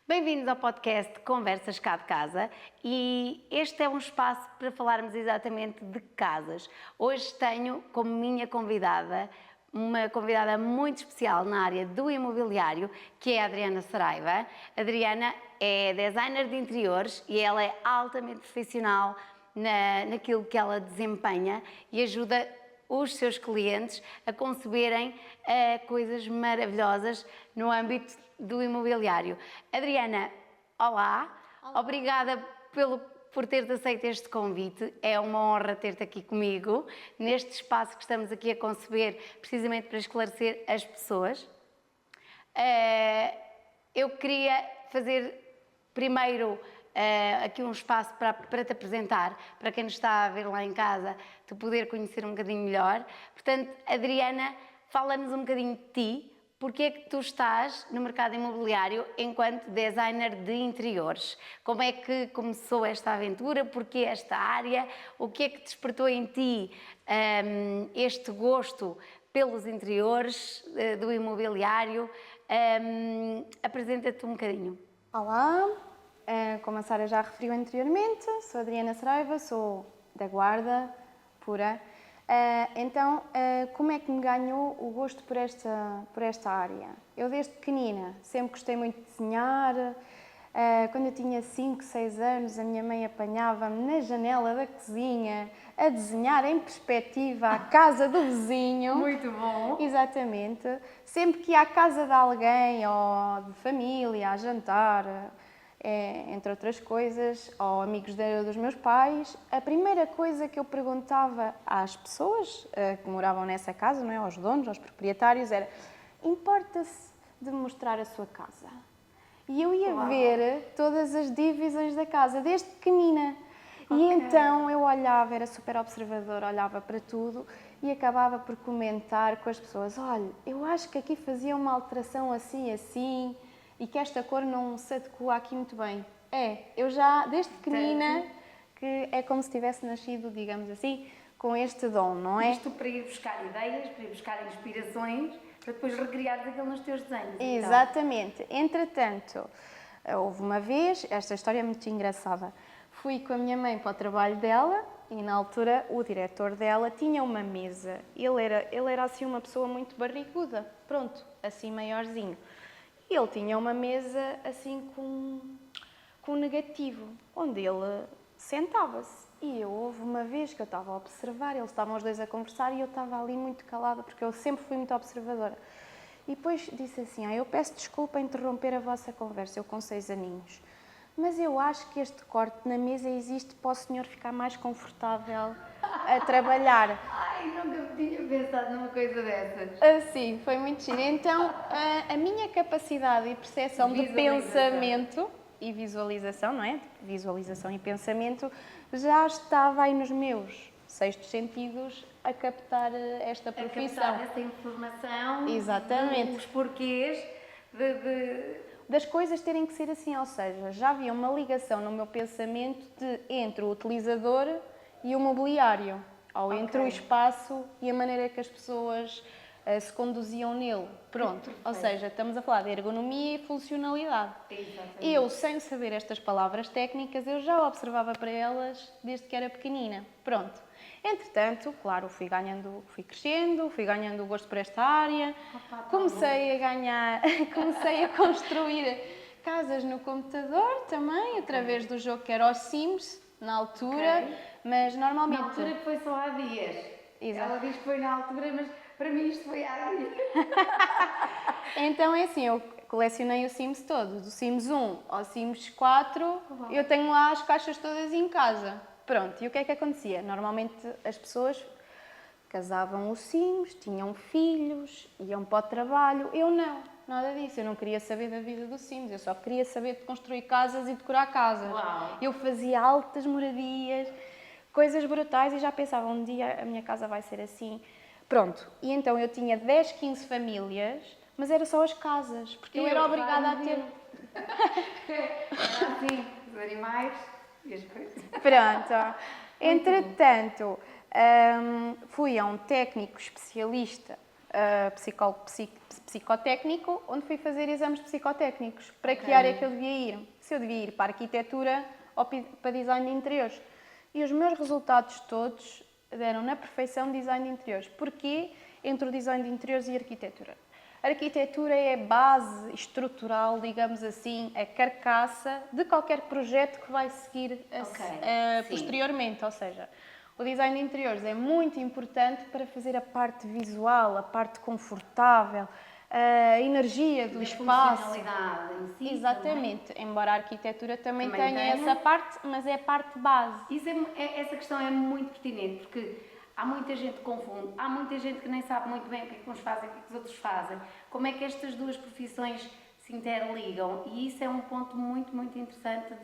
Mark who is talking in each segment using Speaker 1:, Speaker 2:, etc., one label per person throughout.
Speaker 1: Bem-vindos ao podcast Conversas Cá de Casa e este é um espaço para falarmos exatamente de casas. Hoje tenho como minha convidada uma convidada muito especial na área do imobiliário, que é a Adriana Saraiva. A Adriana é designer de interiores e ela é altamente profissional naquilo que ela desempenha e ajuda os seus clientes a conceberem coisas maravilhosas no âmbito do imobiliário. Adriana, olá. Obrigada por teres aceito este convite. É uma honra ter-te aqui comigo, neste espaço que estamos aqui a conceber, precisamente para esclarecer as pessoas. Eu queria fazer primeiro aqui um espaço para te apresentar, para quem nos está a ver lá em casa, te poder conhecer um bocadinho melhor. Portanto, Adriana, fala-nos um bocadinho de ti. Porque é que tu estás no mercado imobiliário enquanto designer de interiores? Como é que começou esta aventura? Porquê esta área? O que é que despertou em ti este gosto pelos interiores do imobiliário? Apresenta-te um bocadinho.
Speaker 2: Olá, como a Sara já referiu anteriormente, sou Adriana Saraiva, sou da Guarda Pura. Como é que me ganhou o gosto por esta área? Eu desde pequenina sempre gostei muito de desenhar. Quando eu tinha 5, 6 anos, a minha mãe apanhava-me na janela da cozinha a desenhar em perspectiva a casa do vizinho.
Speaker 1: Muito bom!
Speaker 2: Exatamente. Sempre que ia à casa de alguém ou de família, a jantar, entre outras coisas, ou amigos dos meus pais, a primeira coisa que eu perguntava às pessoas que moravam nessa casa, não é? Aos donos, aos proprietários, era: importa-se de mostrar a sua casa? E eu ia ver todas as divisões da casa, desde pequenina. Okay. E então eu olhava, era super observadora, olhava para tudo e acabava por comentar com as pessoas: olha, eu acho que aqui fazia uma alteração assim, assim, e que esta cor não se adequa aqui muito bem. Eu já, desde pequenina, que é como se tivesse nascido, digamos assim, com este dom, não é?
Speaker 1: Isto para ir buscar ideias, para ir buscar inspirações, para depois recriar aquilo nos teus desenhos.
Speaker 2: Exatamente. Então. Entretanto, houve uma vez, esta história é muito engraçada, fui com a minha mãe para o trabalho dela e na altura o diretor dela tinha uma mesa. Ele era assim uma pessoa muito barriguda, pronto, assim maiorzinho. E ele tinha uma mesa assim com negativo, onde ele sentava-se. E houve uma vez que eu estava a observar, eles estavam os dois a conversar e eu estava ali muito calada, porque eu sempre fui muito observadora. E depois disse assim: eu peço desculpa interromper a vossa conversa, eu com 6 aninhos, mas eu acho que este corte na mesa existe para o senhor ficar mais confortável a trabalhar.
Speaker 1: Ai, nunca tinha pensado numa coisa dessas.
Speaker 2: Assim, foi muito giro. Então, a minha capacidade e percepção de pensamento e visualização, não é? Visualização e pensamento já estava aí nos meus 6º sentidos a captar esta profissão.
Speaker 1: A captar essa informação.
Speaker 2: Exatamente.
Speaker 1: Os porquês
Speaker 2: das coisas terem que ser assim, ou seja, já havia uma ligação no meu pensamento entre o utilizador e o mobiliário, ou entre o espaço e a maneira que as pessoas se conduziam nele. Pronto, ou seja, estamos a falar de ergonomia e funcionalidade.
Speaker 1: Exatamente.
Speaker 2: Eu, sem saber estas palavras técnicas, eu já observava para elas desde que era pequenina. Pronto. Entretanto, claro, fui crescendo, fui ganhando o gosto por esta área, comecei a construir casas no computador também, através do jogo que era o Sims, na altura, mas normalmente...
Speaker 1: Na altura que foi só há dias.
Speaker 2: Exato.
Speaker 1: Ela diz que foi na altura, mas para mim isto foi há dias.
Speaker 2: Então é assim, eu colecionei o Sims todo, do Sims 1 ao Sims 4, eu tenho lá as caixas todas em casa. Pronto, e o que é que acontecia? Normalmente as pessoas casavam os Sims, tinham filhos, iam para o trabalho. Eu não, nada disso. Eu não queria saber da vida dos Sims, eu só queria saber de construir casas e decorar casas.
Speaker 1: Uau.
Speaker 2: Eu fazia altas moradias, coisas brutais e já pensava: um dia a minha casa vai ser assim. Pronto, e então eu tinha 10, 15 famílias, mas era só as casas, porque eu era obrigada a ter...
Speaker 1: Era assim, os animais e as coisas.
Speaker 2: Pronto. Entretanto, fui a um técnico especialista psicotécnico, onde fui fazer exames psicotécnicos. Para que área é que eu devia ir? Se eu devia ir para arquitetura ou para design de interiores. E os meus resultados todos deram na perfeição design de interiores. Porquê entre o design de interiores e a arquitetura? A arquitetura é a base estrutural, digamos assim, a carcaça de qualquer projeto que vai seguir posteriormente. Ou seja, o design de interiores é muito importante para fazer a parte visual, a parte confortável, a energia do espaço.
Speaker 1: Funcionalidade em si.
Speaker 2: Exatamente,
Speaker 1: Também.
Speaker 2: embora a arquitetura também
Speaker 1: Também
Speaker 2: tenha essa parte, mas é a parte base.
Speaker 1: Essa questão é muito pertinente, porque há muita gente que confunde, há muita gente que nem sabe muito bem o que é que uns fazem e o que é que os outros fazem. Como é que estas duas profissões se interligam? E isso é um ponto muito, muito interessante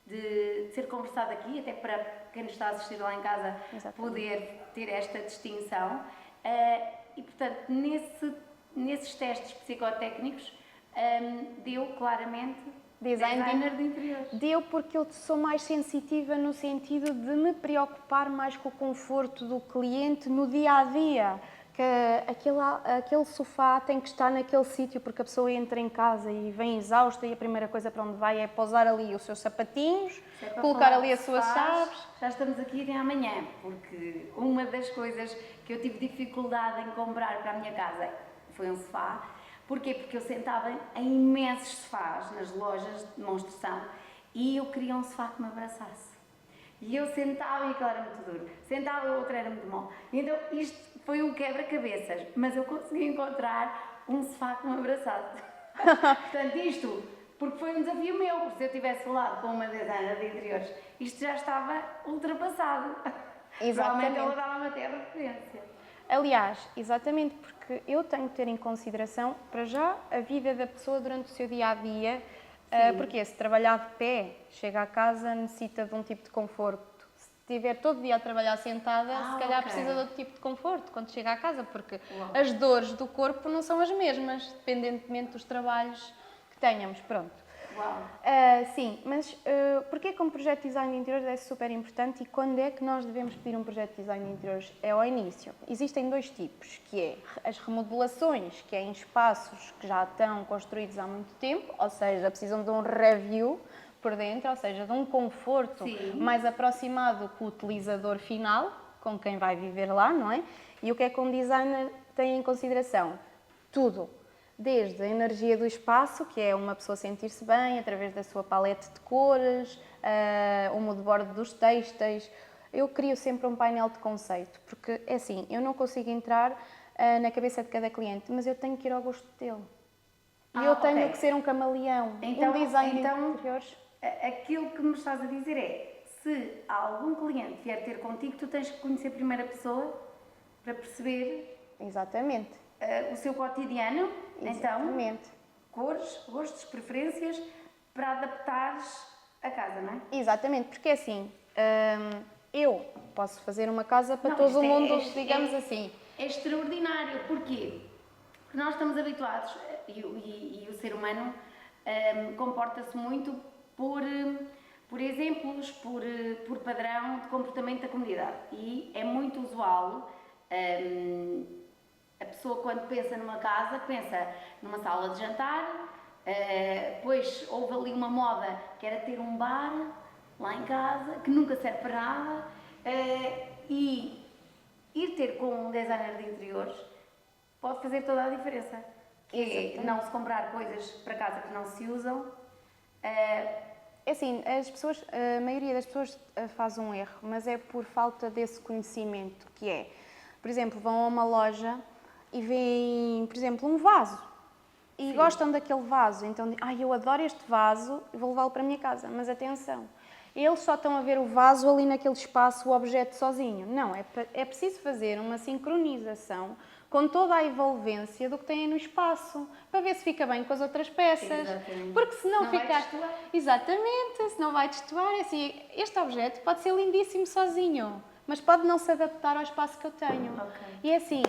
Speaker 1: de ser conversado aqui, até para quem nos está a assistir lá em casa poder ter esta distinção. E, portanto, nesses testes psicotécnicos, deu claramente designer de interiores.
Speaker 2: Deu porque eu sou mais sensitiva no sentido de me preocupar mais com o conforto do cliente no dia-a-dia. Que aquele sofá tem que estar naquele sítio porque a pessoa entra em casa e vem exausta e a primeira coisa para onde vai é pousar ali os seus sapatinhos, colocar ali as suas chaves.
Speaker 1: Já estamos aqui até amanhã, porque uma das coisas que eu tive dificuldade em comprar para a minha casa foi um sofá. Porquê? Porque eu sentava em imensos sofás nas lojas de demonstração e eu queria um sofá que me abraçasse. E eu sentava e aquilo era muito duro. Sentava e o outro era muito mole. Então isto foi um quebra-cabeças, mas eu consegui encontrar um sofá que me abraçasse. Portanto, isto, porque foi um desafio meu, porque se eu tivesse falado com uma designer de interiores, isto já estava ultrapassado. Provavelmente ela dava-me até a referência.
Speaker 2: Aliás, exatamente porque eu tenho que ter em consideração, para já, a vida da pessoa durante o seu dia-a-dia, porque se trabalhar de pé, chega a casa, necessita de um tipo de conforto. Se estiver todo dia a trabalhar sentada, se calhar precisa de outro tipo de conforto quando chega a casa, porque as dores do corpo não são as mesmas, dependentemente dos trabalhos que tenhamos. Pronto. Sim, mas porquê que um projeto de design de interiores é super importante e quando é que nós devemos pedir um projeto de design de interiores? É ao início. Existem dois tipos, que é as remodelações, que é em espaços que já estão construídos há muito tempo, ou seja, precisam de um review por dentro, ou seja, de um conforto mais aproximado com o utilizador final, com quem vai viver lá, não é? E o que é que um designer tem em consideração? Tudo. Desde a energia do espaço, que é uma pessoa sentir-se bem através da sua palete de cores, o moodboard dos têxteis. Eu crio sempre um painel de conceito, porque é assim, eu não consigo entrar na cabeça de cada cliente, mas eu tenho que ir ao gosto dele. E eu tenho que ser um camaleão.
Speaker 1: Então,
Speaker 2: um design de interiores.
Speaker 1: Aquilo que me estás a dizer é, se algum cliente vier ter contigo, tu tens que conhecer primeiro a pessoa para perceber...
Speaker 2: Exatamente.
Speaker 1: O seu cotidiano,
Speaker 2: Exatamente.
Speaker 1: Então, cores, gostos, preferências, para adaptares a casa, não é?
Speaker 2: Exatamente, porque assim, eu posso fazer uma casa para todo o mundo, digamos assim.
Speaker 1: É extraordinário, porquê? Porque nós estamos habituados, e o ser humano comporta-se muito por exemplos, por padrão de comportamento da comunidade. E é muito usual... a pessoa, quando pensa numa casa, pensa numa sala de jantar, depois houve ali uma moda que era ter um bar lá em casa, que nunca serve para nada, e ir ter com um designer de interiores pode fazer toda a diferença. Que é não se comprar coisas para casa que não se usam.
Speaker 2: É assim, a maioria das pessoas faz um erro, mas é por falta desse conhecimento, que é, por exemplo, vão a uma loja e veem, por exemplo, um vaso e gostam daquele vaso, então dizem, eu adoro este vaso e vou levá-lo para a minha casa. Mas atenção, eles só estão a ver o vaso ali naquele espaço, o objeto sozinho. Não, é preciso fazer uma sincronização com toda a envolvência do que têm no espaço, para ver se fica bem com as outras peças.
Speaker 1: Exatamente.
Speaker 2: Porque se não ficar...
Speaker 1: vai destoar.
Speaker 2: Exatamente, se não vai destoar. Assim, este objeto pode ser lindíssimo sozinho, mas pode não se adaptar ao espaço que eu tenho.
Speaker 1: Okay.
Speaker 2: E é assim,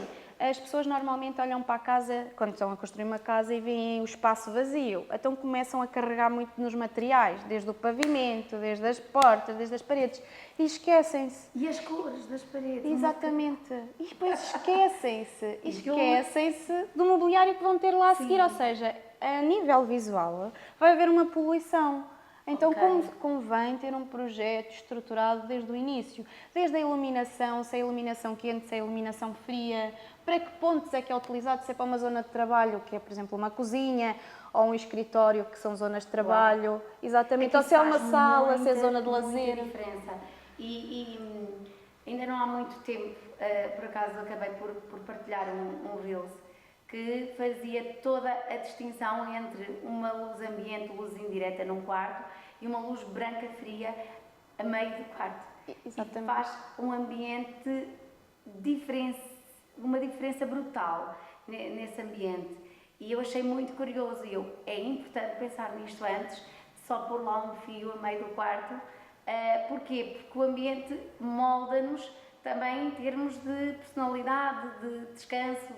Speaker 2: as pessoas normalmente olham para a casa, quando estão a construir uma casa e veem o espaço vazio, então começam a carregar muito nos materiais, desde o pavimento, desde as portas, desde as paredes, e esquecem-se.
Speaker 1: E as cores das paredes.
Speaker 2: Exatamente. E depois esquecem-se do mobiliário que vão ter lá a seguir, ou seja, a nível visual vai haver uma poluição. Então, convém ter um projeto estruturado desde o início, desde a iluminação, se é iluminação quente, se é iluminação fria, para que pontos é que é utilizado, se é para uma zona de trabalho, que é, por exemplo, uma cozinha, ou um escritório, que são zonas de trabalho, exatamente, ou se é uma sala, se é zona de lazer.
Speaker 1: Diferença. E ainda não há muito tempo, por acaso acabei por partilhar um Reels que fazia toda a distinção entre uma luz ambiente, luz indireta num quarto e uma luz branca fria a meio do quarto.
Speaker 2: Exatamente.
Speaker 1: E faz um ambiente uma diferença brutal nesse ambiente. E eu achei muito curioso é importante pensar nisto antes, só pôr lá um fio a meio do quarto. Porquê? Porque o ambiente molda-nos também em termos de personalidade, de descanso,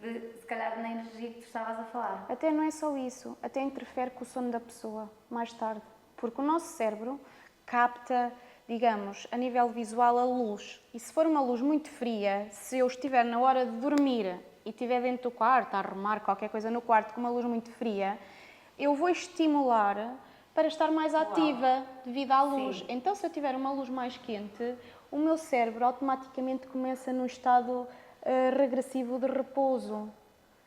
Speaker 1: se calhar na energia que tu estavas a falar.
Speaker 2: Até não é só isso, até interfere com o sono da pessoa mais tarde, porque o nosso cérebro capta, digamos, a nível visual a luz, e se for uma luz muito fria, se eu estiver na hora de dormir e estiver dentro do quarto, a arrumar qualquer coisa no quarto com uma luz muito fria, eu vou estimular para estar mais ativa devido à luz.
Speaker 1: Sim.
Speaker 2: Então, se eu tiver uma luz mais quente, o meu cérebro automaticamente começa no estado regressivo de repouso.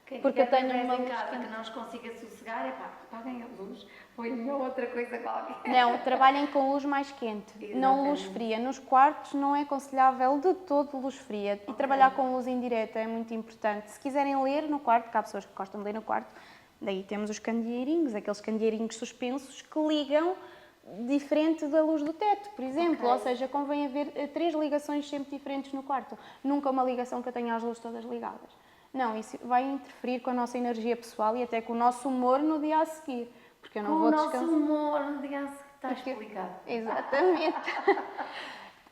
Speaker 1: Quem
Speaker 2: Porque eu
Speaker 1: tiver
Speaker 2: tenho
Speaker 1: bebés
Speaker 2: uma
Speaker 1: em
Speaker 2: luz
Speaker 1: casa
Speaker 2: quente.
Speaker 1: que não os consiga sossegar, apaguem a luz, põem outra coisa qualquer.
Speaker 2: Não, trabalhem com luz mais quente, não luz fria. Nos quartos não é aconselhável de todo luz fria. E trabalhar com luz indireta é muito importante. Se quiserem ler no quarto, porque há pessoas que gostam de ler no quarto, daí temos os candeeirinhos, aqueles candeeirinhos suspensos que ligam diferente da luz do teto, por exemplo. Ou seja, convém haver 3 ligações sempre diferentes no quarto. Nunca uma ligação que eu tenha as luzes todas ligadas. Não, isso vai interferir com a nossa energia pessoal e até com o nosso humor no dia a seguir. Porque eu não vou descansar.
Speaker 1: O nosso humor no dia a seguir está explicado.
Speaker 2: Exatamente.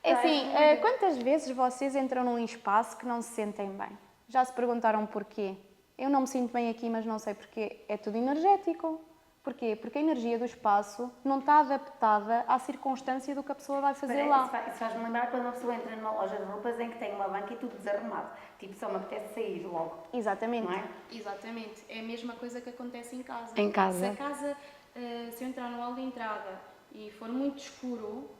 Speaker 2: É assim, quantas vezes vocês entram num espaço que não se sentem bem? Já se perguntaram porquê? Eu não me sinto bem aqui, mas não sei porquê. É tudo energético. Porquê? Porque a energia do espaço não está adaptada à circunstância do que a pessoa vai fazer lá.
Speaker 1: Isso faz-me lembrar quando uma pessoa entra numa loja de roupas em que tem uma banca e tudo desarrumado. Tipo, só me apetece sair logo.
Speaker 2: Exatamente.
Speaker 1: Não é?
Speaker 2: Exatamente. É a mesma coisa que acontece em casa.
Speaker 1: Em casa.
Speaker 2: Se a casa, se eu entrar no hall de entrada e for muito escuro,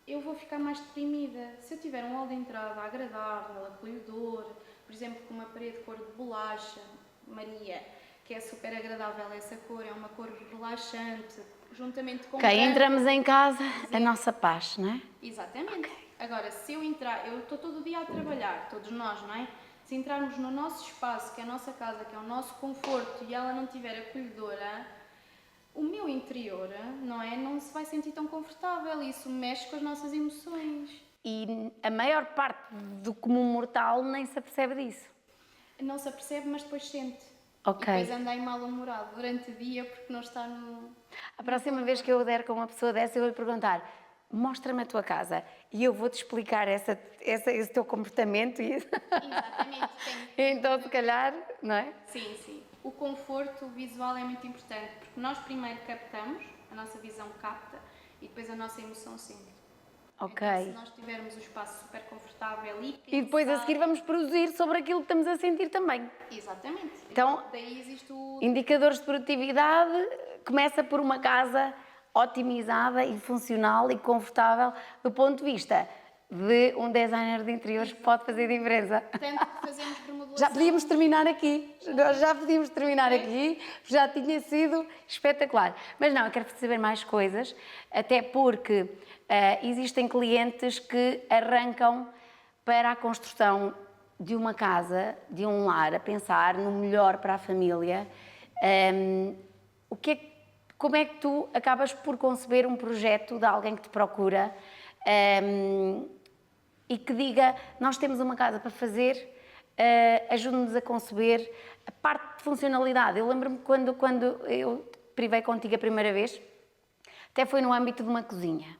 Speaker 2: eu vou ficar mais deprimida. Se eu tiver um hall de entrada agradável, acolhedor, por exemplo, com uma parede de cor de bolacha, Maria, que é super agradável essa cor, é uma cor relaxante, juntamente com...
Speaker 1: Ok, entramos em casa, a nossa paz, não é?
Speaker 2: Exatamente. Agora, se eu entrar, eu estou todo o dia a trabalhar, todos nós, não é? Se entrarmos no nosso espaço, que é a nossa casa, que é o nosso conforto, e ela não estiver acolhedora, o meu interior, não é? Não se vai sentir tão confortável, e isso mexe com as nossas emoções.
Speaker 1: E a maior parte do comum mortal nem se apercebe disso.
Speaker 2: Não se apercebe, mas depois sente.
Speaker 1: Ok.
Speaker 2: E depois anda aí mal-humorado durante o dia porque não está no...
Speaker 1: A próxima vez que eu der com uma pessoa dessa, eu vou lhe perguntar: mostra-me a tua casa e eu vou-te explicar esse teu comportamento.
Speaker 2: Exatamente.
Speaker 1: Então, se calhar, não é?
Speaker 2: Sim, sim. O conforto visual é muito importante porque nós primeiro captamos, a nossa visão capta e depois a nossa emoção sente.
Speaker 1: Ok.
Speaker 2: Então, se nós tivermos o espaço super confortável e pensar...
Speaker 1: E depois a seguir vamos produzir sobre aquilo que estamos a sentir também.
Speaker 2: Exatamente.
Speaker 1: Então,
Speaker 2: daí existe o...
Speaker 1: indicadores de produtividade, começa por uma casa otimizada e funcional e confortável do ponto de vista de um designer de interiores que pode fazer diferença.
Speaker 2: Tanto que fazemos remodelação...
Speaker 1: Já podíamos terminar aqui, já tinha sido espetacular. Mas não, eu quero saber mais coisas, até porque existem clientes que arrancam para a construção de uma casa, de um lar, a pensar no melhor para a família. Como é que tu acabas por conceber um projeto de alguém que te procura e que diga: nós temos uma casa para fazer, ajude-nos a conceber a parte de funcionalidade. Eu lembro-me quando eu privei contigo a primeira vez, até foi no âmbito de uma cozinha.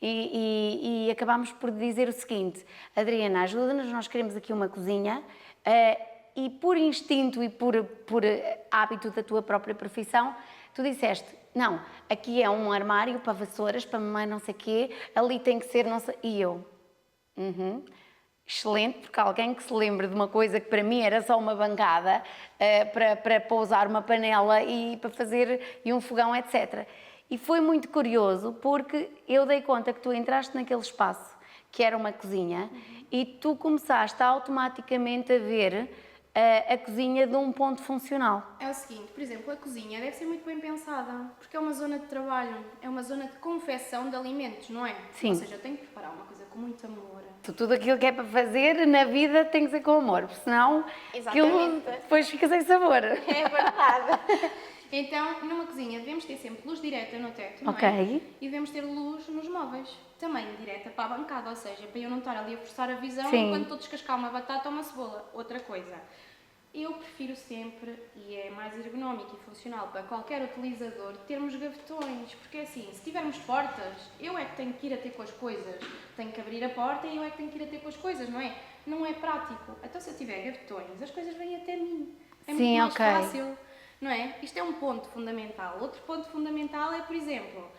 Speaker 1: E acabámos por dizer o seguinte: Adriana, ajuda-nos, nós queremos aqui uma cozinha E por instinto e por hábito da tua própria profissão, tu disseste, não, aqui é um armário para vassouras, para mamãe não sei o quê, ali tem que ser não sei... E eu, excelente, porque alguém que se lembre de uma coisa que para mim era só uma bancada, para pousar uma panela e para fazer e um fogão, etc. E foi muito curioso porque eu dei conta que tu entraste naquele espaço, que era uma cozinha, e tu começaste automaticamente a ver a cozinha de um ponto funcional.
Speaker 2: É o seguinte, por exemplo, a cozinha deve ser muito bem pensada, porque é uma zona de trabalho, é uma zona de confecção de alimentos, não é?
Speaker 1: Sim.
Speaker 2: Ou seja, eu tenho que preparar uma coisa com muito amor.
Speaker 1: Tudo aquilo que é para fazer na vida tem que ser com amor, porque senão aquilo
Speaker 2: Exatamente.
Speaker 1: depois fica sem sabor.
Speaker 2: É verdade. Então, numa cozinha devemos ter sempre luz direta no teto, não é?
Speaker 1: Ok.
Speaker 2: E devemos ter luz nos móveis. Também direta para a bancada, ou seja, para eu não estar ali a forçar a visão
Speaker 1: Sim.
Speaker 2: enquanto estou a descascar uma batata ou uma cebola. Outra coisa, eu prefiro sempre, e é mais ergonómico e funcional para qualquer utilizador, termos gavetões, porque assim, se tivermos portas, eu é que tenho que ir a ter com as coisas. Tenho que abrir a porta e eu é que tenho que ir a ter com as coisas, não é? Não é prático. Então, se eu tiver gavetões, as coisas vêm até mim. É
Speaker 1: Sim,
Speaker 2: muito mais
Speaker 1: ok.
Speaker 2: fácil. Não é? Isto é um ponto fundamental. Outro ponto fundamental é, por exemplo,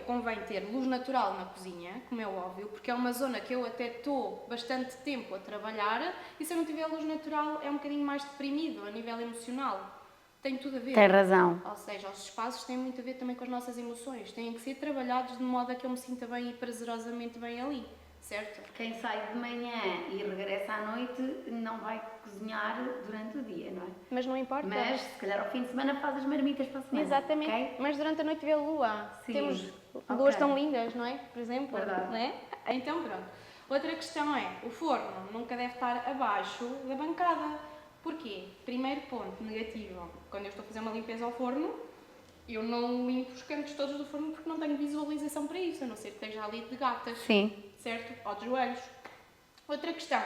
Speaker 2: convém ter luz natural na cozinha, como é óbvio, porque é uma zona que eu até estou bastante tempo a trabalhar e se eu não tiver luz natural é um bocadinho mais deprimido a nível emocional. Tem tudo a ver.
Speaker 1: Tem razão.
Speaker 2: Ou seja, os espaços têm muito a ver também com as nossas emoções. Têm que ser trabalhados de modo a que eu me sinta bem e prazerosamente bem ali. Certo?
Speaker 1: Quem sai de manhã e regressa à noite não vai cozinhar durante o dia, não é?
Speaker 2: Mas não importa.
Speaker 1: Mas se calhar ao fim de semana faz as marmitas para a semana.
Speaker 2: Exatamente,
Speaker 1: ok?
Speaker 2: mas durante a noite vê a lua.
Speaker 1: Sim.
Speaker 2: Temos
Speaker 1: Ok.
Speaker 2: luas tão lindas, não é? Por exemplo.
Speaker 1: Verdade.
Speaker 2: Não é? Então pronto. Outra questão é, o forno nunca deve estar abaixo da bancada. Porquê? Primeiro ponto negativo, quando eu estou a fazer uma limpeza ao forno, eu não limpo os cantos todos do forno porque não tenho visualização para isso, a não ser que esteja ali de gatas.
Speaker 1: Sim.
Speaker 2: Certo? Ou de joelhos. Outra questão,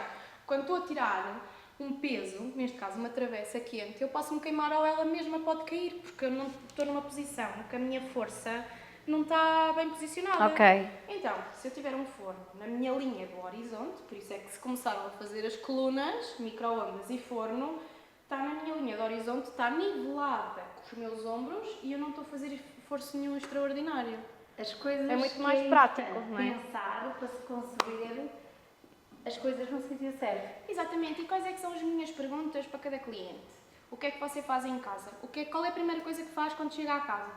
Speaker 2: quando estou a tirar um peso, neste caso uma travessa quente, eu posso me queimar ou ela mesma pode cair, porque eu não estou numa posição que a minha força não está bem posicionada.
Speaker 1: Ok.
Speaker 2: Então, se eu tiver um forno na minha linha do horizonte, por isso é que se começaram a fazer as colunas, micro-ondas e forno, está na minha linha do horizonte, está nivelada com os meus ombros e eu não estou a fazer esforço nenhum extraordinário.
Speaker 1: As coisas
Speaker 2: É muito
Speaker 1: que
Speaker 2: mais
Speaker 1: é
Speaker 2: prático,
Speaker 1: importante
Speaker 2: não é?
Speaker 1: pensar para se conceber as coisas no sítio certo.
Speaker 2: Exatamente. E quais é que são as minhas perguntas para cada cliente? O que é que você faz em casa? Qual é a primeira coisa que faz quando chega à casa?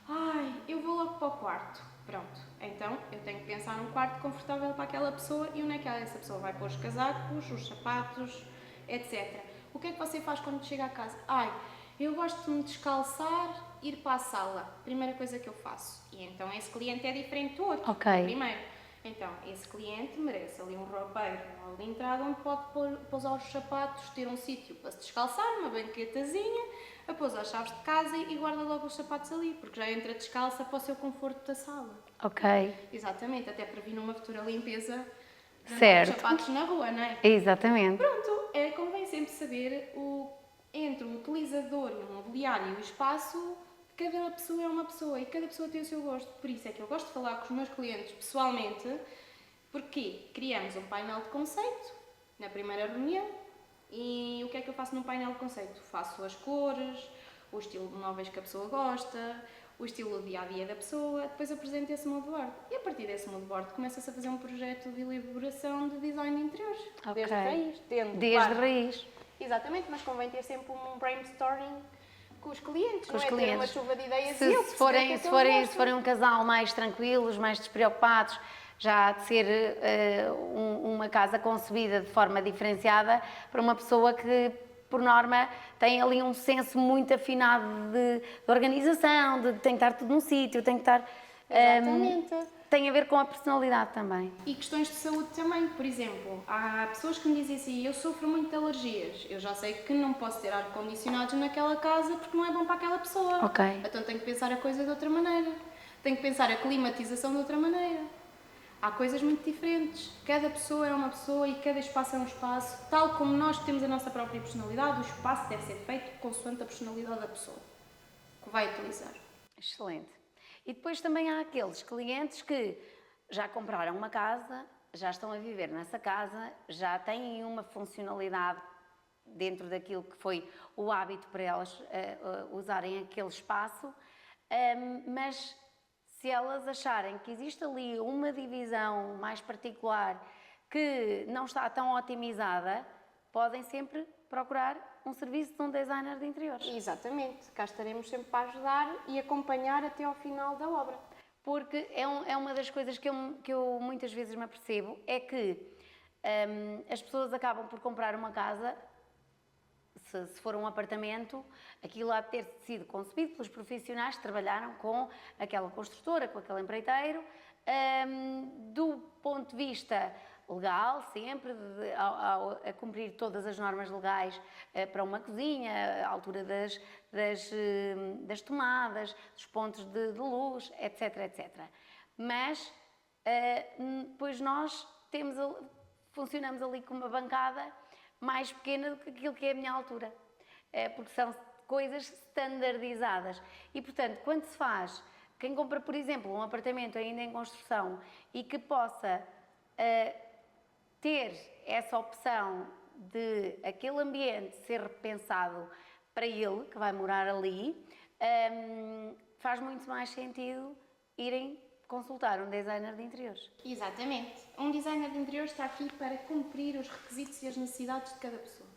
Speaker 2: Ai, eu vou logo para o quarto. Pronto. Então, eu tenho que pensar num quarto confortável para aquela pessoa e onde é que essa pessoa vai pôr os casacos, os sapatos, etc. O que é que você faz quando chega à casa? Ai, eu gosto de me descalçar, ir para a sala. Primeira coisa que eu faço. E então esse cliente é diferente do outro.
Speaker 1: Ok.
Speaker 2: Primeiro. Então, esse cliente merece ali um roupeiro na hall de entrada onde pode pousar os sapatos, ter um sítio para se descalçar, uma banquetazinha, a pousar as chaves de casa e guarda logo os sapatos ali, porque já entra descalça para o seu conforto da sala.
Speaker 1: Ok.
Speaker 2: Exatamente, até para vir numa futura limpeza de
Speaker 1: Certo.
Speaker 2: os sapatos na rua, não é?
Speaker 1: Exatamente.
Speaker 2: Pronto, convém sempre saber entre o utilizador e o mobiliário e o espaço. Cada pessoa é uma pessoa e cada pessoa tem o seu gosto. Por isso é que eu gosto de falar com os meus clientes pessoalmente, porque criamos um painel de conceito na primeira reunião e o que é que eu faço no painel de conceito? Faço as cores, o estilo de móveis que a pessoa gosta, o estilo do dia-a-dia da pessoa, depois apresento esse moodboard. E a partir desse moodboard começa-se a fazer um projeto de elaboração de design de interiores.
Speaker 1: Ok.
Speaker 2: Desde a raiz.
Speaker 1: Desde a raiz.
Speaker 2: Exatamente, mas convém ter sempre um brainstorming com os clientes,
Speaker 1: Com
Speaker 2: não
Speaker 1: os
Speaker 2: é? Ter uma
Speaker 1: clientes.
Speaker 2: chuva de ideias
Speaker 1: Se,
Speaker 2: e eu
Speaker 1: se,
Speaker 2: perceber
Speaker 1: forem,
Speaker 2: o que é
Speaker 1: se,
Speaker 2: que
Speaker 1: forem,
Speaker 2: eles
Speaker 1: se forem
Speaker 2: gostam.
Speaker 1: um casal mais tranquilos, mais despreocupados, já há de ser uma casa concebida de forma diferenciada para uma pessoa que, por norma, tem ali um senso muito afinado de organização, de tem que estar tudo num sítio, tem que estar...
Speaker 2: Exatamente.
Speaker 1: Tem a ver com a personalidade também.
Speaker 2: E questões de saúde também, por exemplo, há pessoas que me dizem assim, eu sofro muito de alergias, eu já sei que não posso ter ar-condicionados naquela casa porque não é bom para aquela pessoa.
Speaker 1: Ok.
Speaker 2: Então tenho que pensar a coisa de outra maneira, tenho que pensar a climatização de outra maneira. Há coisas muito diferentes, cada pessoa é uma pessoa e cada espaço é um espaço, tal como nós temos a nossa própria personalidade, o espaço deve ser feito consoante a personalidade da pessoa que vai utilizar.
Speaker 1: Excelente. E depois também há aqueles clientes que já compraram uma casa, já estão a viver nessa casa, já têm uma funcionalidade dentro daquilo que foi o hábito para elas usarem aquele espaço, mas se elas acharem que existe ali uma divisão mais particular que não está tão otimizada, podem sempre procurar um serviço de um designer de interiores.
Speaker 2: Exatamente, cá estaremos sempre para ajudar e acompanhar até ao final da obra.
Speaker 1: Porque é uma das coisas que eu muitas vezes me apercebo, é que as pessoas acabam por comprar uma casa, se for um apartamento, aquilo há de ter sido concebido pelos profissionais que trabalharam com aquela construtora, com aquele empreiteiro, do ponto de vista legal, sempre a cumprir todas as normas legais para uma cozinha, a altura das tomadas, dos pontos de luz, etc, etc. Mas depois nós funcionamos ali com uma bancada mais pequena do que aquilo que é a minha altura, porque são coisas standardizadas. E, portanto, quando se faz, quem compra, por exemplo, um apartamento ainda em construção e que possa ter essa opção de aquele ambiente ser repensado para ele, que vai morar ali, faz muito mais sentido irem consultar um designer de interiores.
Speaker 2: Exatamente. Um designer de interiores está aqui para cumprir os requisitos e as necessidades de cada pessoa.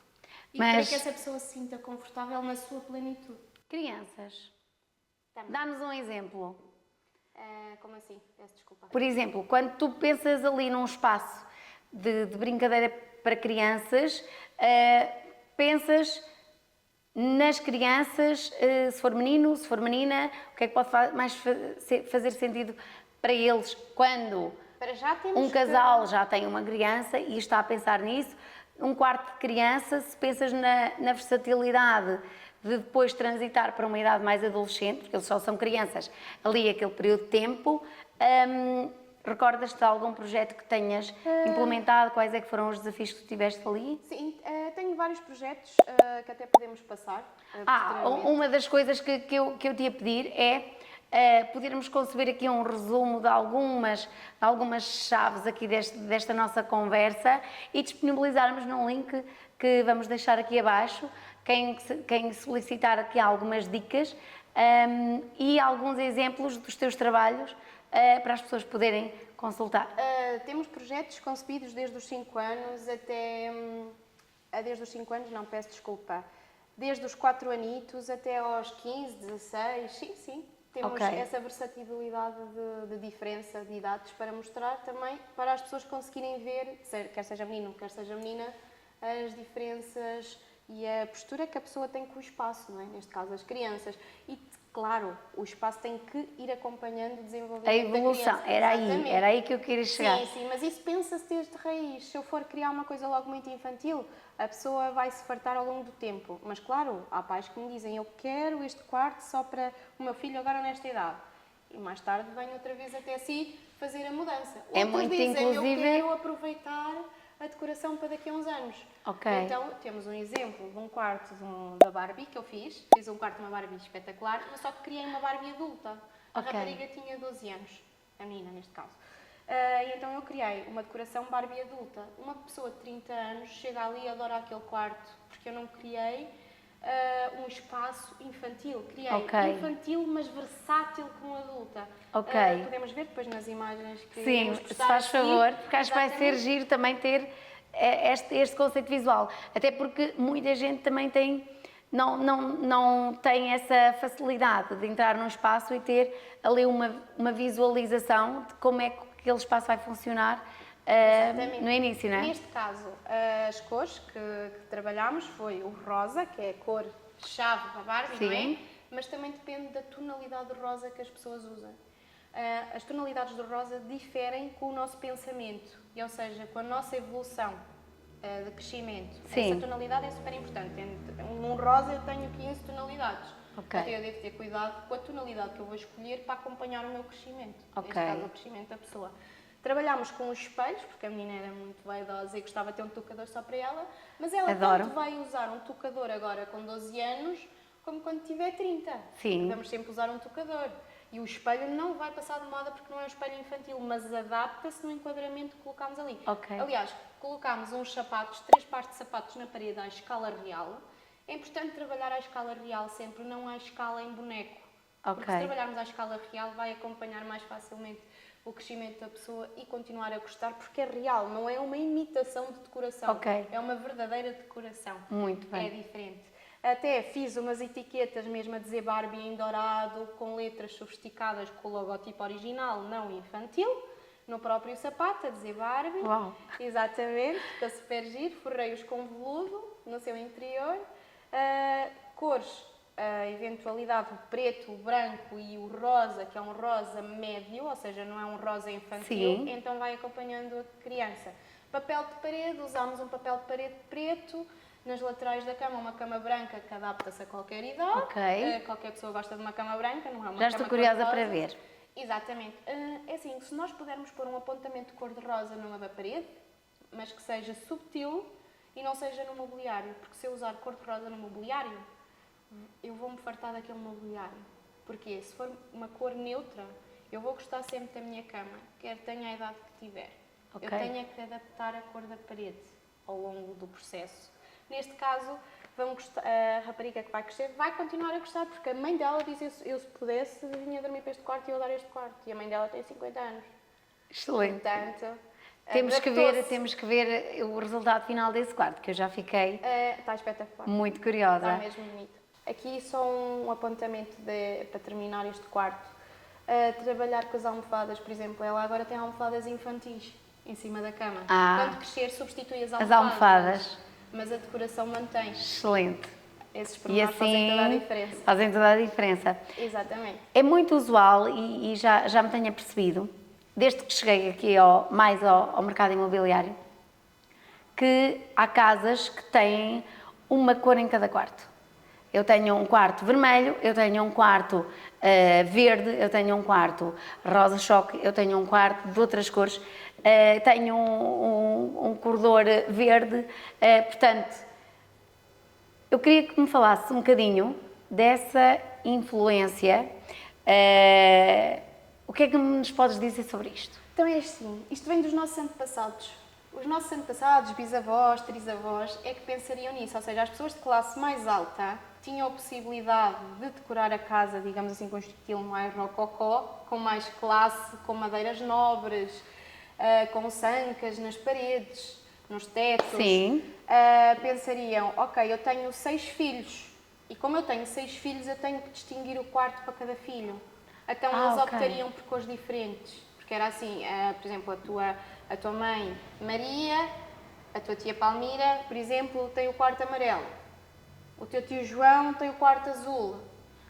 Speaker 2: E
Speaker 1: Mas
Speaker 2: para que essa pessoa se sinta confortável na sua plenitude.
Speaker 1: crianças,
Speaker 2: Também.
Speaker 1: dá-nos um exemplo.
Speaker 2: Como assim? Peço desculpa.
Speaker 1: Por exemplo, quando tu pensas ali num espaço de brincadeira para crianças, pensas nas crianças, se for menino, se for menina, o que é que pode mais fazer sentido para eles quando
Speaker 2: Para já temos
Speaker 1: um casal já tem uma criança e está a pensar nisso, um quarto de criança, se pensas na versatilidade de depois transitar para uma idade mais adolescente, porque eles só são crianças ali aquele período de tempo, recordas-te de algum projeto que tenhas implementado? Quais é que foram os desafios que tu tiveste ali?
Speaker 2: Sim, tenho vários projetos que até podemos passar.
Speaker 1: Uma das coisas que eu te ia pedir é podermos conceber aqui um resumo de algumas chaves aqui desta nossa conversa e disponibilizarmos num link que vamos deixar aqui abaixo, quem solicitar aqui algumas dicas e alguns exemplos dos teus trabalhos para as pessoas poderem consultar.
Speaker 2: Temos projetos concebidos desde os 5 anos até... desde os 5 anos, não, peço desculpa. Desde os 4 anitos até aos 15, 16, sim. Temos essa versatilidade de diferença de idades para mostrar também, para as pessoas conseguirem ver, quer seja menino, quer seja menina, as diferenças e a postura que a pessoa tem com o espaço, não é? Neste caso as crianças. E, claro, o espaço tem que ir acompanhando o desenvolvimento
Speaker 1: a evolução,
Speaker 2: da criança.
Speaker 1: era aí que eu queria chegar.
Speaker 2: Sim, mas isso pensa-se desde raiz. Se eu for criar uma coisa logo muito infantil, a pessoa vai se fartar ao longo do tempo. Mas, claro, há pais que me dizem, eu quero este quarto só para o meu filho agora nesta idade. E mais tarde vem outra vez até si fazer a mudança.
Speaker 1: É
Speaker 2: Outros
Speaker 1: muito
Speaker 2: dizem,
Speaker 1: inclusive...
Speaker 2: eu quero aproveitar a decoração para daqui a uns anos. Então, temos um exemplo de um quarto da Barbie que eu fiz. Fiz um quarto de uma Barbie espetacular, mas só que criei uma Barbie adulta. A rapariga tinha 12 anos, a menina neste caso. E então eu criei uma decoração Barbie adulta. Uma pessoa de 30 anos chega ali e adora aquele quarto, porque eu não criei um espaço infantil. Criei infantil, mas versátil como adulta. Podemos ver depois nas imagens que
Speaker 1: sim, se faz favor, porque acho que vai ser giro também ter este conceito visual. Até porque muita gente também não tem essa facilidade de entrar num espaço e ter ali uma visualização de como é que aquele espaço vai funcionar no início, não é?
Speaker 2: Neste caso, as cores que trabalhámos foi o rosa, que é a cor-chave da Barbie, não é? Mas também depende da tonalidade de rosa que as pessoas usam. As tonalidades do rosa diferem com o nosso pensamento, ou seja, com a nossa evolução de crescimento. Essa tonalidade é super importante. Num rosa eu tenho 15 tonalidades. Então eu devo ter cuidado com a tonalidade que eu vou escolher para acompanhar o meu crescimento. Neste caso, o crescimento da pessoa. Trabalhámos com os espelhos, porque a menina era muito vaidosa e gostava de ter um tocador só para ela, mas ela tanto vai usar um tocador agora com 12 anos, como quando tiver 30.
Speaker 1: Sim.
Speaker 2: Vamos sempre usar um tocador. E o espelho não vai passar de moda porque não é um espelho infantil, mas adapta-se no enquadramento que colocámos ali.
Speaker 1: Ok.
Speaker 2: Aliás, colocámos uns sapatos, 3 pares de sapatos na parede à escala real. É importante trabalhar à escala real sempre, não à escala em boneco.
Speaker 1: Ok.
Speaker 2: Porque se trabalharmos à escala real vai acompanhar mais facilmente o crescimento da pessoa e continuar a gostar, porque é real, não é uma imitação de decoração.
Speaker 1: Ok.
Speaker 2: É uma verdadeira decoração.
Speaker 1: Muito bem.
Speaker 2: É diferente. Até fiz umas etiquetas mesmo a dizer Barbie em dourado, com letras sofisticadas com o logotipo original, não infantil, no próprio sapato, a dizer Barbie.
Speaker 1: Uau.
Speaker 2: Exatamente, ficou super giro. Forrei-os com veludo no seu interior. Cores, a eventualidade, o preto, o branco e o rosa, que é um rosa médio, ou seja, não é um rosa infantil,
Speaker 1: Sim.
Speaker 2: então vai acompanhando a criança. Papel de parede, usámos um papel de parede preto, nas laterais da cama uma cama branca que adapta-se a qualquer idade.
Speaker 1: Ok.
Speaker 2: Qualquer pessoa gosta de uma cama branca, não é uma
Speaker 1: Já
Speaker 2: cama
Speaker 1: estou curiosa
Speaker 2: cor-de-rosa.
Speaker 1: para ver.
Speaker 2: Exatamente. É assim, se nós pudermos pôr um apontamento de cor-de-rosa numa da parede, mas que seja subtil e não seja no mobiliário, porque se eu usar cor-de-rosa no mobiliário, eu vou-me fartar daquele mobiliário. Porque se for uma cor neutra, eu vou gostar sempre da minha cama, quer tenha a idade que tiver.
Speaker 1: Ok.
Speaker 2: Eu tenho que adaptar a cor da parede ao longo do processo. Neste caso, a rapariga que vai crescer vai continuar a gostar, porque a mãe dela diz: eu se pudesse, vinha dormir para este quarto e eu adoro este quarto. E a mãe dela tem 50 anos.
Speaker 1: Excelente.
Speaker 2: Portanto,
Speaker 1: Temos que
Speaker 2: adaptou-se.
Speaker 1: ver o resultado final desse quarto, que eu já fiquei
Speaker 2: Está espetacular.
Speaker 1: muito
Speaker 2: Está
Speaker 1: curiosa.
Speaker 2: mesmo bonito. Aqui só um apontamento para terminar este quarto. Trabalhar com as almofadas, por exemplo, ela agora tem almofadas infantis em cima da cama. Quando crescer, substitui as almofadas.
Speaker 1: As almofadas.
Speaker 2: Mas a decoração mantém.
Speaker 1: Excelente.
Speaker 2: Esses
Speaker 1: E
Speaker 2: pormenores fazem toda a
Speaker 1: assim
Speaker 2: diferença.
Speaker 1: fazem toda a diferença.
Speaker 2: Exatamente.
Speaker 1: É muito usual e já me tenho apercebido, desde que cheguei aqui mais ao mercado imobiliário, que há casas que têm uma cor em cada quarto. Eu tenho um quarto vermelho, eu tenho um quarto verde, eu tenho um quarto rosa-choque, eu tenho um quarto de outras cores, tenho um corredor verde, portanto, eu queria que me falasse um bocadinho dessa influência. O que é que nos podes dizer sobre isto?
Speaker 2: Então é assim, isto vem dos nossos antepassados. Os nossos antepassados, bisavós, trisavós, é que pensariam nisso. Ou seja, as pessoas de classe mais alta tinham a possibilidade de decorar a casa, digamos assim, com um estilo mais rococó, com mais classe, com madeiras nobres, com sancas nas paredes, nos tetos.
Speaker 1: Sim.
Speaker 2: Pensariam, ok, eu tenho 6 filhos e como eu tenho 6 filhos eu tenho que distinguir o quarto para cada filho. Então eles
Speaker 1: ok.
Speaker 2: optariam por cores diferentes, porque era assim, por exemplo, a tua mãe Maria, a tua tia Palmira, por exemplo, tem o quarto amarelo. O teu tio João tem o quarto azul.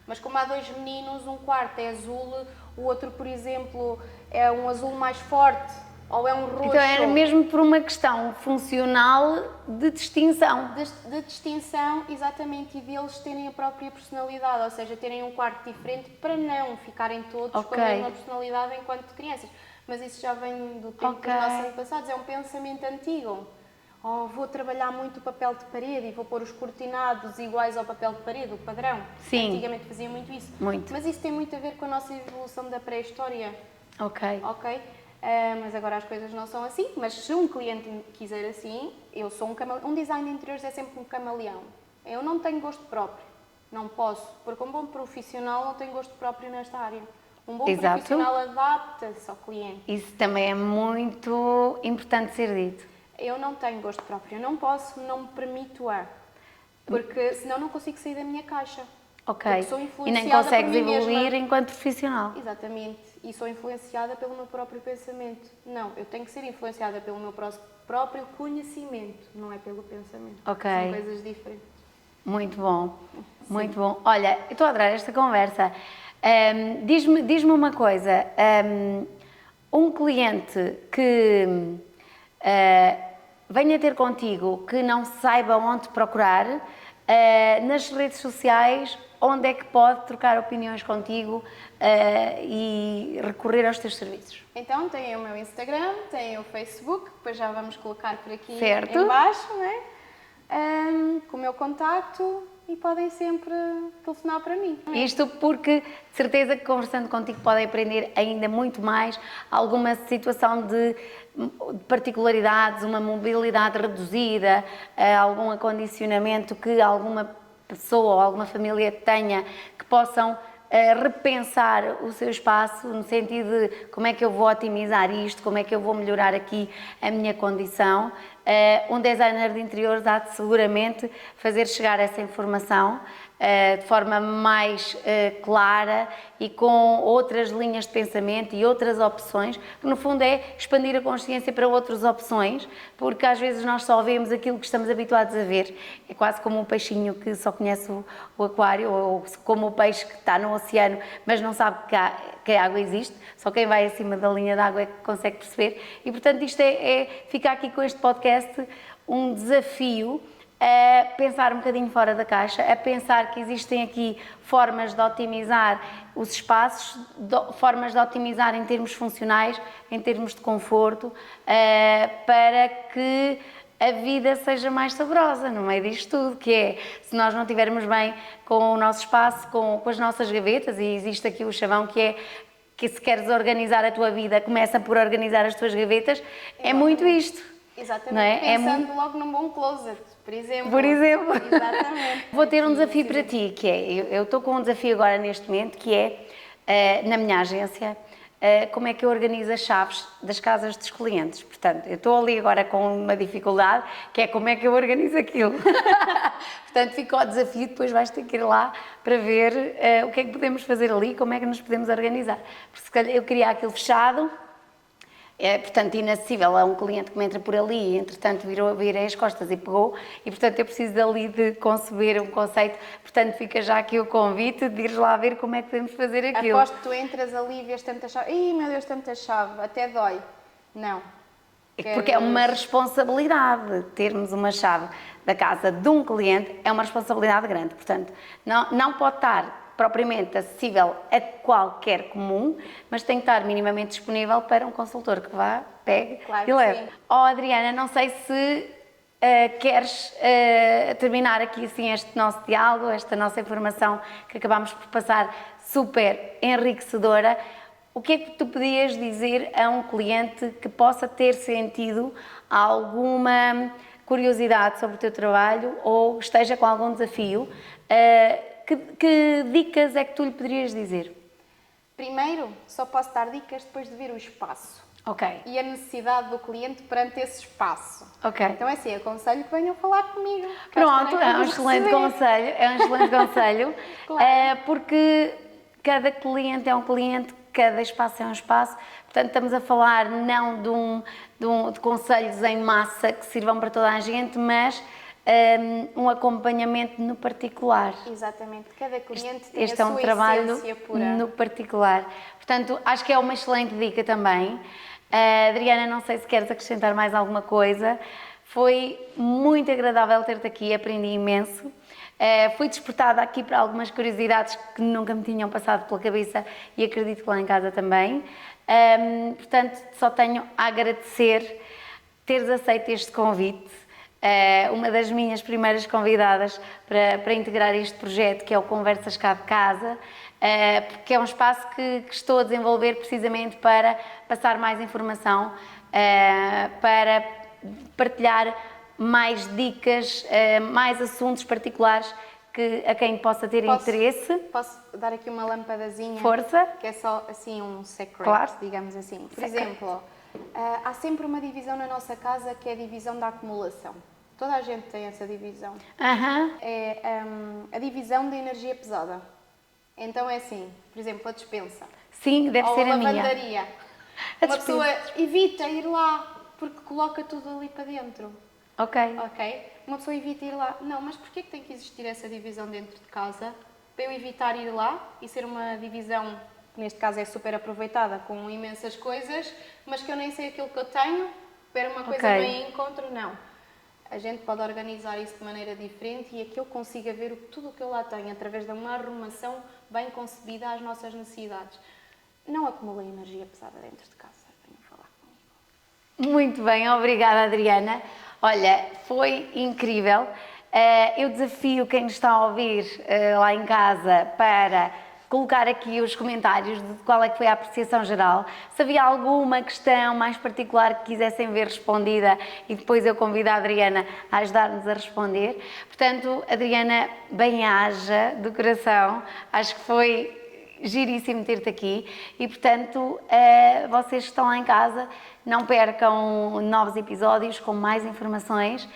Speaker 2: Mas como há 2 meninos, um quarto é azul, o outro, por exemplo, é um azul mais forte, ou é um roxo.
Speaker 1: Então era mesmo por uma questão funcional de distinção.
Speaker 2: De distinção, exatamente, e deles terem a própria personalidade, ou seja, terem um quarto diferente para não ficarem todos com a mesma personalidade enquanto crianças. Mas isso já vem do tempo dos nossos antepassados, é um pensamento antigo. Vou trabalhar muito o papel de parede e vou pôr os cortinados iguais ao papel de parede, o padrão.
Speaker 1: Sim.
Speaker 2: Antigamente faziam muito isso.
Speaker 1: Muito.
Speaker 2: Mas isso tem muito a ver com a nossa evolução da pré-história.
Speaker 1: Ok.
Speaker 2: Ok? Mas agora as coisas não são assim. Mas se um cliente quiser assim, eu sou um camaleão. Um design de interiores é sempre um camaleão. Eu não tenho gosto próprio. Não posso. Porque um bom profissional não tem gosto próprio nesta área. Um bom profissional adapta-se ao cliente.
Speaker 1: Isso também é muito importante ser dito.
Speaker 2: Eu não tenho gosto próprio, eu não posso, não me permito porque senão não consigo sair da minha caixa.
Speaker 1: Ok.
Speaker 2: Porque sou influenciada
Speaker 1: e nem consegues
Speaker 2: por mim
Speaker 1: evoluir
Speaker 2: mesma.
Speaker 1: enquanto profissional.
Speaker 2: Exatamente. E sou influenciada pelo meu próprio pensamento. Não, eu tenho que ser influenciada pelo meu próprio conhecimento, não é pelo pensamento.
Speaker 1: Ok.
Speaker 2: São coisas diferentes.
Speaker 1: Muito bom, muito bom. Olha, eu estou a adorar esta conversa. Diz-me uma coisa, um cliente que venha ter contigo, que não saiba onde procurar, nas redes sociais, onde é que pode trocar opiniões contigo e recorrer aos teus serviços?
Speaker 2: Então, tem o meu Instagram, tem o Facebook, depois já vamos colocar por aqui
Speaker 1: Certo.
Speaker 2: em baixo, não é? Com o meu contacto, e podem sempre telefonar para mim.
Speaker 1: Isto porque, de certeza que conversando contigo podem aprender ainda muito mais, alguma situação de particularidades, uma mobilidade reduzida, algum acondicionamento que alguma pessoa ou alguma família tenha, que possam repensar o seu espaço no sentido de como é que eu vou otimizar isto, como é que eu vou melhorar aqui a minha condição. Um designer de interiores há de seguramente fazer chegar essa informação de forma mais clara e com outras linhas de pensamento e outras opções, que no fundo é expandir a consciência para outras opções, porque às vezes nós só vemos aquilo que estamos habituados a ver. É quase como um peixinho que só conhece o aquário, ou como o peixe que está no oceano, mas não sabe que a água existe. Só quem vai acima da linha d'água é que consegue perceber. E portanto isto fica aqui com este podcast um desafio a pensar um bocadinho fora da caixa, a pensar que existem aqui formas de otimizar os espaços, formas de otimizar em termos funcionais, em termos de conforto, para que a vida seja mais saborosa no meio disto tudo, que é, se nós não estivermos bem com o nosso espaço, com as nossas gavetas, e existe aqui o chavão que é que se queres organizar a tua vida, começa por organizar as tuas gavetas, é muito isto.
Speaker 2: Exatamente,
Speaker 1: não é?
Speaker 2: pensando logo num bom closet, por exemplo.
Speaker 1: Por exemplo.
Speaker 2: Exatamente.
Speaker 1: Vou ter um desafio para ti, que é, eu estou com um desafio agora neste momento, que é, na minha agência, como é que eu organizo as chaves das casas dos clientes. Portanto, eu estou ali agora com uma dificuldade, que é como é que eu organizo aquilo. Portanto, fica o desafio, depois vais ter que ir lá para ver o que é que podemos fazer ali, como é que nos podemos organizar. Porque se calhar eu queria aquilo fechado, portanto, inacessível a um cliente que me entra por ali e, entretanto, virei as costas e pegou, e, portanto, eu preciso dali de conceber um conceito. Portanto, fica já aqui o convite de ires lá ver como é que podemos fazer aquilo.
Speaker 2: Aposto que tu entras ali e vês tanta chave. Ih, meu Deus, tanta chave, até dói. Não.
Speaker 1: Porque é uma responsabilidade termos uma chave da casa de um cliente, é uma responsabilidade grande. Portanto, não pode estar propriamente acessível a qualquer comum, mas tem que estar minimamente disponível para um consultor que vá, pegue
Speaker 2: Claro
Speaker 1: e leve.
Speaker 2: sim.
Speaker 1: Oh, Adriana, não sei se queres terminar aqui assim este nosso diálogo, esta nossa informação que acabámos por passar super enriquecedora. O que é que tu podias dizer a um cliente que possa ter sentido alguma curiosidade sobre o teu trabalho ou esteja com algum desafio? Que dicas é que tu lhe poderias dizer?
Speaker 2: Primeiro, só posso dar dicas depois de ver o espaço.
Speaker 1: Ok.
Speaker 2: E a necessidade do cliente perante esse espaço.
Speaker 1: Ok.
Speaker 2: Então é assim, aconselho que venham falar comigo.
Speaker 1: Pronto, é um excelente conselho,
Speaker 2: Claro.
Speaker 1: Porque cada cliente é um cliente, cada espaço é um espaço, portanto estamos a falar não de conselhos em massa que sirvam para toda a gente, mas um acompanhamento no particular.
Speaker 2: Exatamente, cada cliente tem
Speaker 1: Este
Speaker 2: a
Speaker 1: é um
Speaker 2: sua
Speaker 1: trabalho
Speaker 2: essência pura.
Speaker 1: no particular. Portanto, acho que é uma excelente dica também. Adriana, não sei se queres acrescentar mais alguma coisa. Foi muito agradável ter-te aqui, aprendi imenso. Fui despertada aqui para algumas curiosidades que nunca me tinham passado pela cabeça e acredito que lá em casa também. Portanto, só tenho a agradecer teres aceito este convite. Uma das minhas primeiras convidadas para integrar este projeto, que é o Conversas Cá de Casa, porque é um espaço que estou a desenvolver precisamente para passar mais informação, para partilhar mais dicas, mais assuntos particulares a quem possa ter interesse.
Speaker 2: Posso dar aqui uma lampadazinha?
Speaker 1: Força.
Speaker 2: Que é só assim um secret,
Speaker 1: Claro.
Speaker 2: digamos assim. Por
Speaker 1: Secret.
Speaker 2: exemplo, há sempre uma divisão na nossa casa que é a divisão da acumulação. Toda a gente tem essa divisão. É a divisão da energia pesada. Então é assim, por exemplo, a despensa.
Speaker 1: Sim, deve
Speaker 2: ou
Speaker 1: ser a minha.
Speaker 2: lavandaria. Uma pessoa evita ir lá porque coloca tudo ali para dentro.
Speaker 1: Ok.
Speaker 2: Ok? Uma pessoa evita ir lá. Não, mas porquê que tem que existir essa divisão dentro de casa? Para eu evitar ir lá e ser uma divisão, que neste caso é super aproveitada, com imensas coisas, mas que eu nem sei aquilo que eu tenho, para uma coisa bem encontro, não. A gente pode organizar isso de maneira diferente e aqui eu consiga ver tudo o que eu lá tenho, através de uma arrumação bem concebida às nossas necessidades. Não acumulei energia pesada dentro de casa, venham falar comigo.
Speaker 1: Muito bem, obrigada, Adriana. Olha, foi incrível. Eu desafio quem nos está a ouvir lá em casa para colocar aqui os comentários de qual é que foi a apreciação geral. Se havia alguma questão mais particular que quisessem ver respondida e depois eu convido a Adriana a ajudar-nos a responder. Portanto, Adriana, bem-aja do coração. Acho que foi giríssimo ter-te aqui e, portanto, vocês que estão lá em casa, não percam novos episódios com mais informações.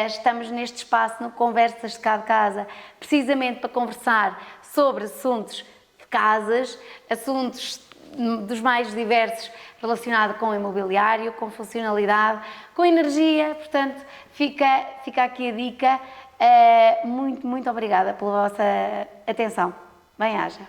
Speaker 1: Estamos neste espaço no Conversas de Cá de Casa, precisamente para conversar sobre assuntos de casas, assuntos dos mais diversos relacionados com o imobiliário, com funcionalidade, com energia. Portanto, fica aqui a dica. Muito obrigada pela vossa atenção. Bem-aja.